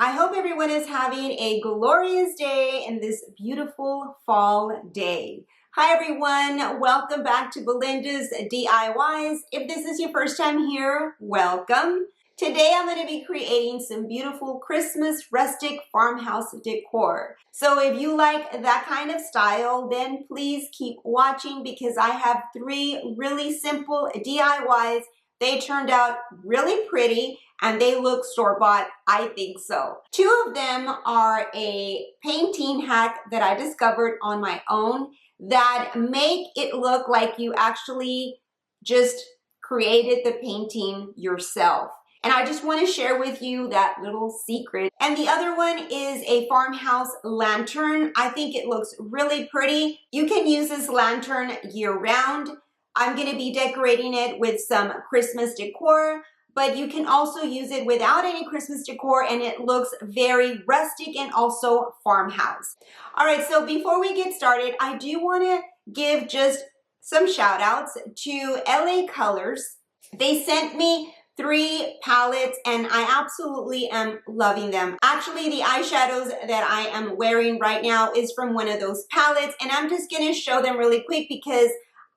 I hope everyone is having a glorious day in this beautiful fall day. Hi everyone, welcome back to Belinda's DIYs. If this is your first time here, welcome. Today I'm going to be creating some beautiful Christmas rustic farmhouse decor. So if you like that kind of style, then please keep watching because I have 3 really simple DIYs. They turned out really pretty and they look store-bought, I think so. 2 of them are a painting hack that I discovered on my own that make it look like you actually just created the painting yourself. And I just want to share with you that little secret. And the other one is a farmhouse lantern. I think it looks really pretty. You can use this lantern year-round. I'm going to be decorating it with some Christmas decor, but you can also use it without any Christmas decor and it looks very rustic and also farmhouse. All right, so before we get started, I do want to give just some shout outs to LA Colors. They sent me 3 palettes and I absolutely am loving them. Actually, the eyeshadows that I am wearing right now is from one of those palettes and I'm just going to show them really quick because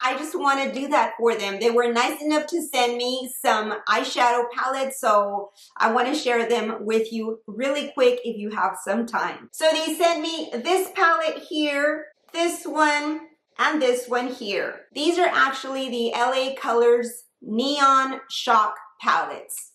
I just want to do that for them. They were nice enough to send me some eyeshadow palettes, so I want to share them with you really quick if you have some time. So they sent me this palette here, this one, and this one here. These are actually the LA Colors Neon Shock palettes.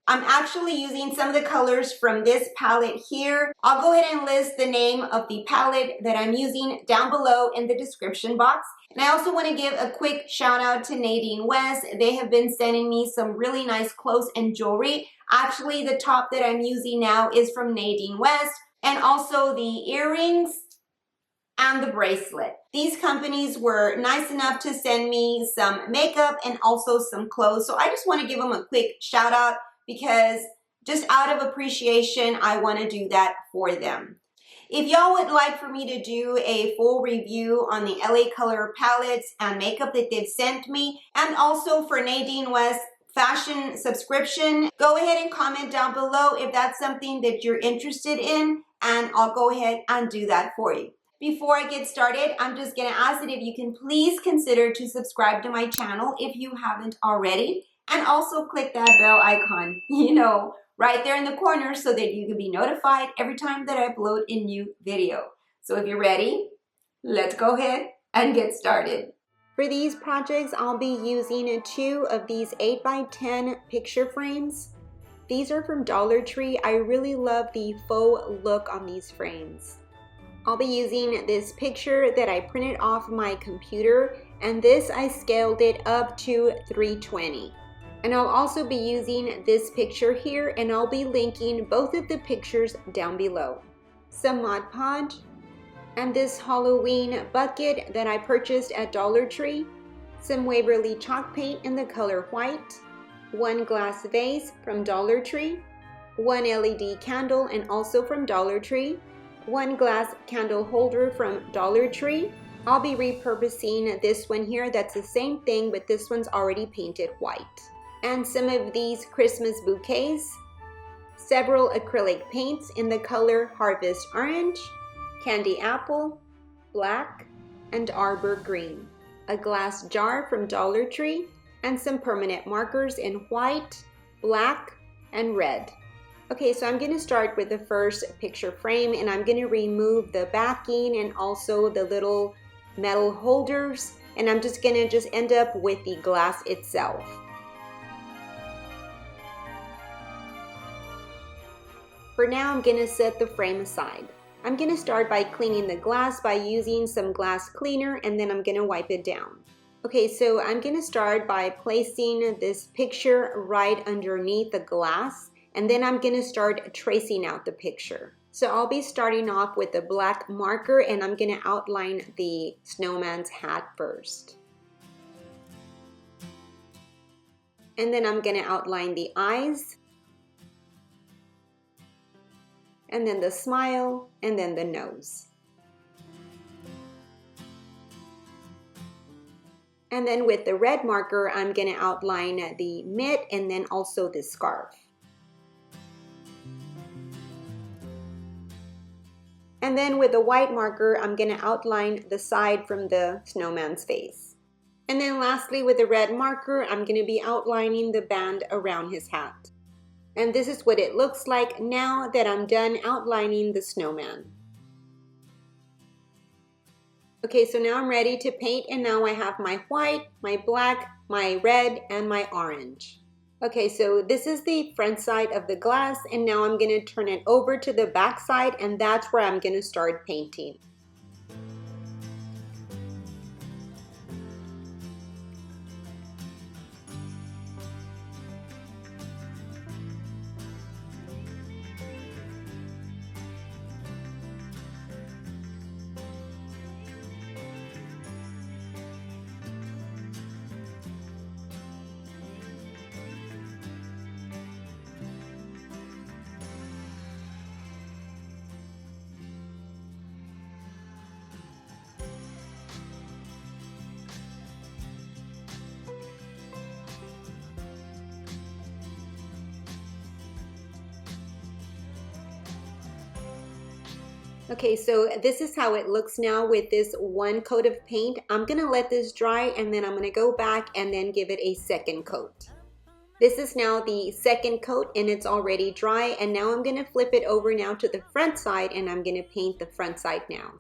I'm actually using some of the colors from this palette here. I'll go ahead and list the name of the palette that I'm using down below in the description box. And I also want to give a quick shout out to Nadine West. They have been sending me some really nice clothes and jewelry. Actually, the top that I'm using now is from Nadine West, and also the earrings and the bracelet. These companies were nice enough to send me some makeup and also some clothes. So I just want to give them a quick shout out because just out of appreciation, I want to do that for them. If y'all would like for me to do a full review on the LA Color palettes and makeup that they've sent me, and also for Nadine West fashion subscription, go ahead and comment down below if that's something that you're interested in, and I'll go ahead and do that for you. Before I get started, I'm just going to ask that if you can please consider to subscribe to my channel if you haven't already, and also click that bell icon, right there in the corner so that you can be notified every time that I upload a new video. So if you're ready, let's go ahead and get started. For these projects, I'll be using 2 of these 8x10 picture frames. These are from Dollar Tree. I really love the faux look on these frames. I'll be using this picture that I printed off my computer, and this I scaled it up to 320. And I'll also be using this picture here, and I'll be linking both of the pictures down below. Some Mod Podge, and this Halloween bucket that I purchased at Dollar Tree, some Waverly chalk paint in the color white, 1 glass vase from Dollar Tree, 1 LED candle and also from Dollar Tree, 1 glass candle holder from Dollar Tree. I'll be repurposing this one here. That's the same thing, but this one's already painted white. And some of these Christmas bouquets, several acrylic paints in the color Harvest Orange, Candy Apple, Black, and Arbor Green, a glass jar from Dollar Tree, and some permanent markers in white, black, and red. Okay, so I'm going to start with the first picture frame, and I'm going to remove the backing and also the little metal holders, and I'm just going to end up with the glass itself. For now, I'm going to set the frame aside. I'm going to start by cleaning the glass by using some glass cleaner, and then I'm going to wipe it down. Okay, so I'm going to start by placing this picture right underneath the glass, and then I'm going to start tracing out the picture. So I'll be starting off with a black marker, and I'm going to outline the snowman's hat first. And then I'm going to outline the eyes, and then the smile, and then the nose. And then with the red marker, I'm going to outline the mitt and then also the scarf. And then with the white marker, I'm gonna outline the side from the snowman's face. And then lastly, with the red marker, I'm gonna be outlining the band around his hat. And this is what it looks like now that I'm done outlining the snowman. Okay, so now I'm ready to paint, and now I have my white, my black, my red, and my orange. Okay, so this is the front side of the glass, and now I'm gonna turn it over to the back side, and that's where I'm gonna start painting. Okay, so this is how it looks now with this one coat of paint. I'm gonna let this dry, and then I'm gonna go back and then give it a second coat. This is now the second coat, and it's already dry, and now I'm gonna flip it over now to the front side, and I'm gonna paint the front side now.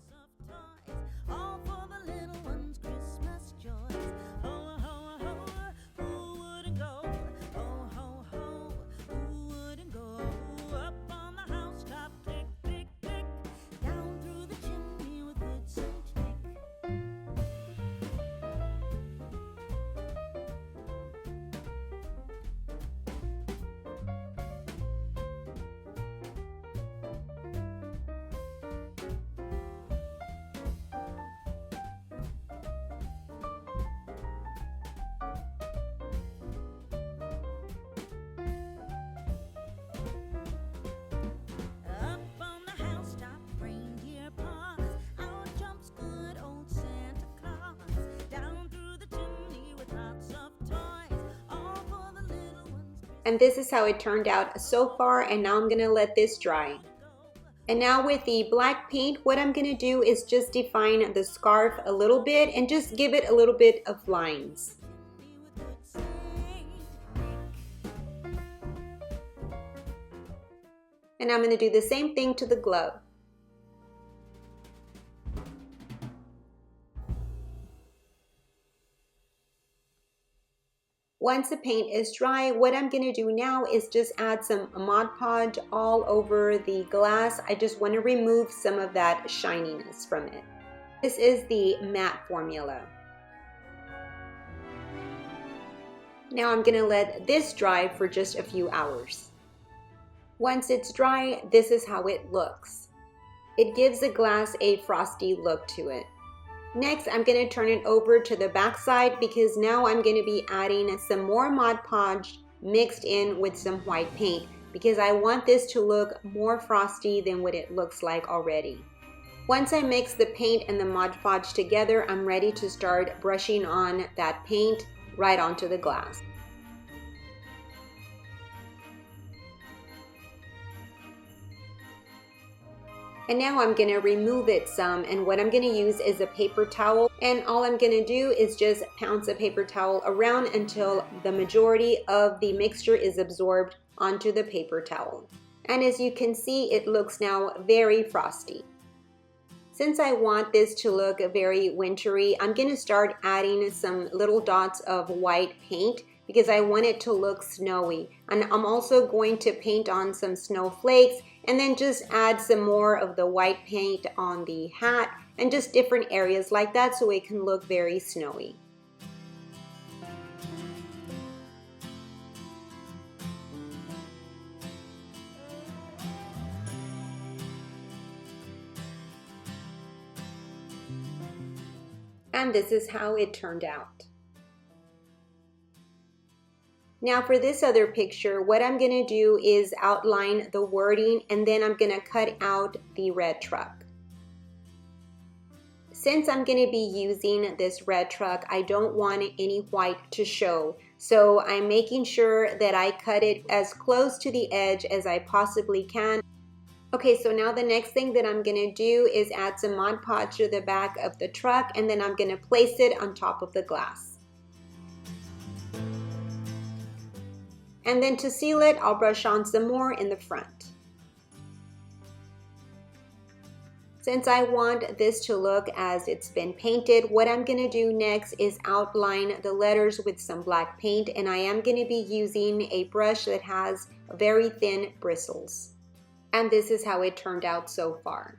And this is how it turned out so far, and now I'm gonna let this dry. And now with the black paint, what I'm gonna do is just define the scarf a little bit and just give it a little bit of lines. And I'm gonna do the same thing to the glove. Once the paint is dry, what I'm gonna do now is just add some Mod Podge all over the glass. I just wanna remove some of that shininess from it. This is the matte formula. Now I'm gonna let this dry for just a few hours. Once it's dry, this is how it looks. It gives the glass a frosty look to it. Next, I'm going to turn it over to the back side because now I'm going to be adding some more Mod Podge mixed in with some white paint because I want this to look more frosty than what it looks like already. Once I mix the paint and the Mod Podge together, I'm ready to start brushing on that paint right onto the glass. And now I'm gonna remove it some, and what I'm gonna use is a paper towel, and all I'm gonna do is just pounce a paper towel around until the majority of the mixture is absorbed onto the paper towel. And as you can see, it looks now very frosty. Since I want this to look very wintry, I'm gonna start adding some little dots of white paint because I want it to look snowy. And I'm also going to paint on some snowflakes and then just add some more of the white paint on the hat and just different areas like that so it can look very snowy. And this is how it turned out. Now for this other picture, what I'm gonna do is outline the wording and then I'm gonna cut out the red truck. Since I'm gonna be using this red truck, I don't want any white to show. So I'm making sure that I cut it as close to the edge as I possibly can. Okay, so now the next thing that I'm gonna do is add some Mod Podge to the back of the truck, and then I'm gonna place it on top of the glass. And then to seal it, I'll brush on some more in the front. Since I want this to look as it's been painted, what I'm gonna do next is outline the letters with some black paint, and I am gonna be using a brush that has very thin bristles. And this is how it turned out so far.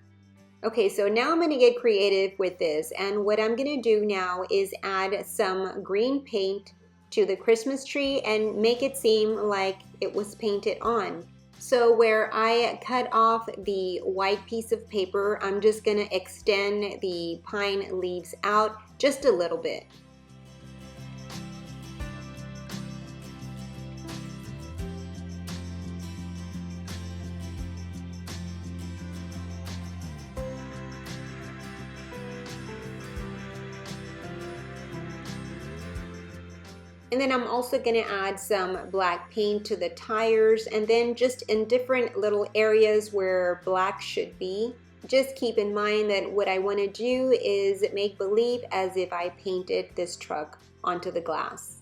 Okay, so now I'm gonna get creative with this, and what I'm gonna do now is add some green paint to the Christmas tree and make it seem like it was painted on. So where I cut off the white piece of paper, I'm just gonna extend the pine leaves out just a little bit. And then I'm also gonna add some black paint to the tires, and then just in different little areas where black should be. Just keep in mind that what I wanna do is make believe as if I painted this truck onto the glass.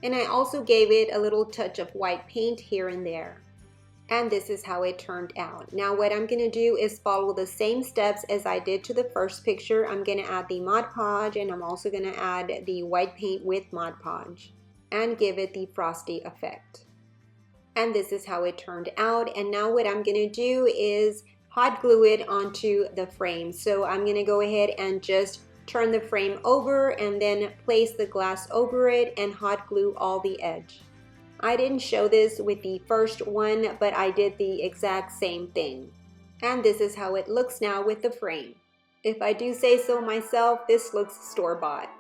And I also gave it a little touch of white paint here and there. And this is how it turned out. Now what I'm gonna do is follow the same steps as I did to the first picture. I'm gonna add the Mod Podge, and I'm also gonna add the white paint with Mod Podge and give it the frosty effect. And this is how it turned out. And now what I'm gonna do is hot glue it onto the frame. So I'm gonna go ahead and just turn the frame over and then place the glass over it and hot glue all the edge. I didn't show this with the first one, but I did the exact same thing. And this is how it looks now with the frame. If I do say so myself, this looks store-bought.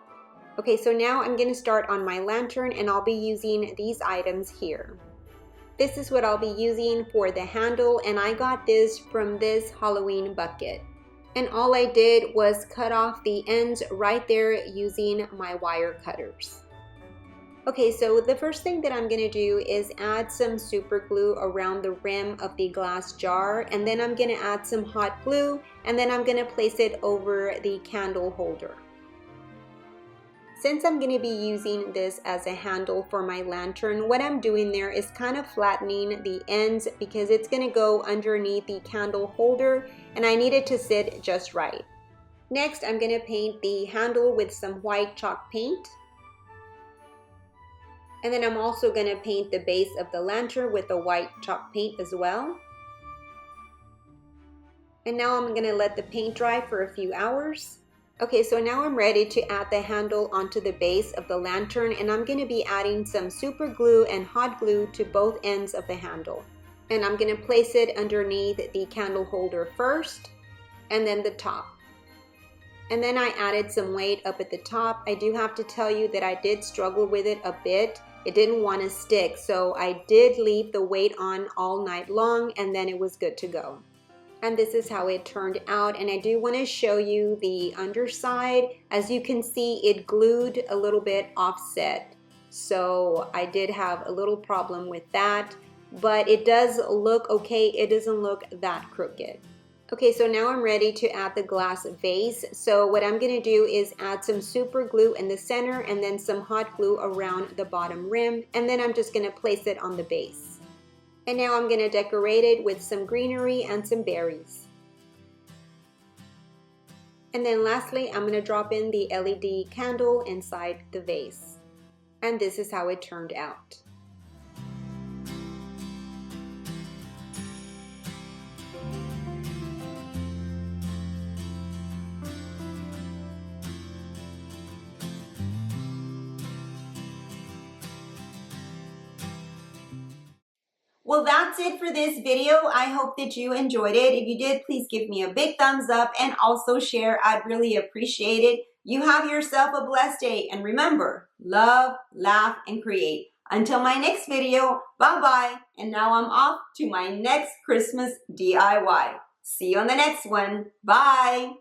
Okay, so now I'm gonna start on my lantern, and I'll be using these items here. This is what I'll be using for the handle, and I got this from this Halloween bucket. And all I did was cut off the ends right there using my wire cutters. Okay, so the first thing that I'm gonna do is add some super glue around the rim of the glass jar, and then I'm gonna add some hot glue, and then I'm gonna place it over the candle holder. Since I'm gonna be using this as a handle for my lantern, what I'm doing there is kind of flattening the ends because it's gonna go underneath the candle holder, and I need it to sit just right. Next, I'm gonna paint the handle with some white chalk paint. And then I'm also gonna paint the base of the lantern with the white chalk paint as well. And now I'm gonna let the paint dry for a few hours. Okay, so now I'm ready to add the handle onto the base of the lantern, and I'm gonna be adding some super glue and hot glue to both ends of the handle. And I'm gonna place it underneath the candle holder first, and then the top. And then I added some weight up at the top. I do have to tell you that I did struggle with it a bit. It didn't want to stick, so I did leave the weight on all night long, and then it was good to go. And this is how it turned out, and I do want to show you the underside. As you can see, it glued a little bit offset, so I did have a little problem with that, but it does look okay. It doesn't look that crooked. Okay, so now I'm ready to add the glass vase. So what I'm gonna do is add some super glue in the center and then some hot glue around the bottom rim, and then I'm just gonna place it on the base. And now I'm gonna decorate it with some greenery and some berries. And then lastly, I'm gonna drop in the LED candle inside the vase. And this is how it turned out. Well, that's it for this video. I hope that you enjoyed it. If you did, please give me a big thumbs up and also share. I'd really appreciate it. You have yourself a blessed day. And remember, love, laugh, and create. Until my next video, bye-bye. And now I'm off to my next Christmas DIY. See you on the next one. Bye.